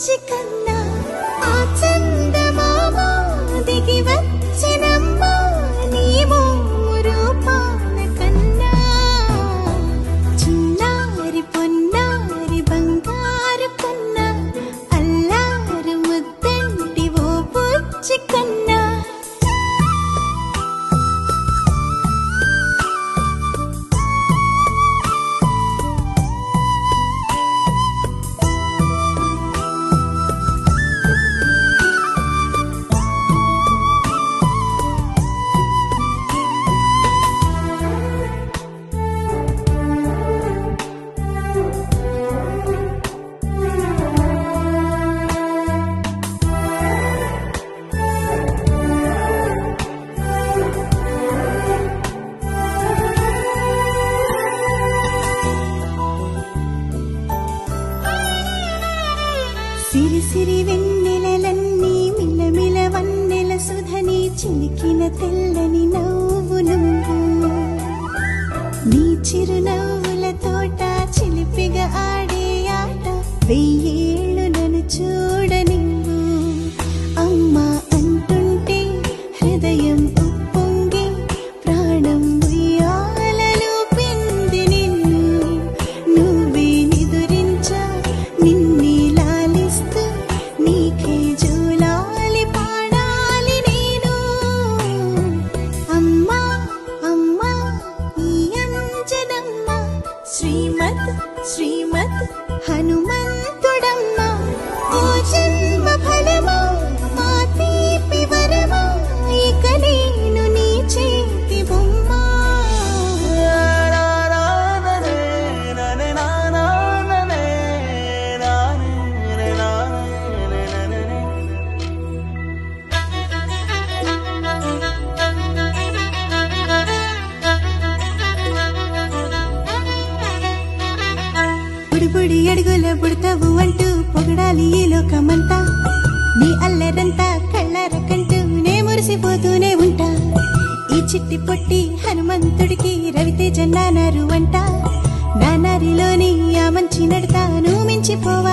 బుచ్చి కన్నా ఆ చందమామ దిగి వచ్చినమ్మ నీ రూపాల కన్నా చిన్నారి పొన్నారి బంగారు కన్నా అల్లారు ముద్దంటి ఓ బుచ్చి కన్నా సిరి సిరి వెన్నెలలన్నీ మిలమిల వన్నెల సుధని చిలికిన తెల్లని నవ్వు నువ్వు నీ చిరునవ్వుల తోట చిలిపిగా ఆడే ఆట వెయ్యేళ్ళు నన్ను చూడనివ్వు అమ్మా అంటుంటే హృదయం ఉప్పొంగి ప్రాణం ఉయ్యాలలో పిండి నిన్ను నువ్వే నిదురించా నిన్నే నీకే జూలాలి పాడాలి నేను అమ్మా అమ్మా ఈ అంజనమ్మ శ్రీమత్ శ్రీమత్ హనుమంతుడమ్మ ఓ జన్మ ఫలమా మా తీపి వరమా ఇక నేను నీ చేతి బొమ్మ బుడి అడుగుల బుడతావు అంటూ పొగడాలి ఈ లోకమంతా నీ అల్లరంతా కళ్ళారకంటూ నే మురిసిపోతూనే ఉంటా ఈ చిట్టి పొట్టి హనుమంతుడికి రవితేజ నానారు అంట నానారిలోని ఆ మంచి నడతాను మించిపోవా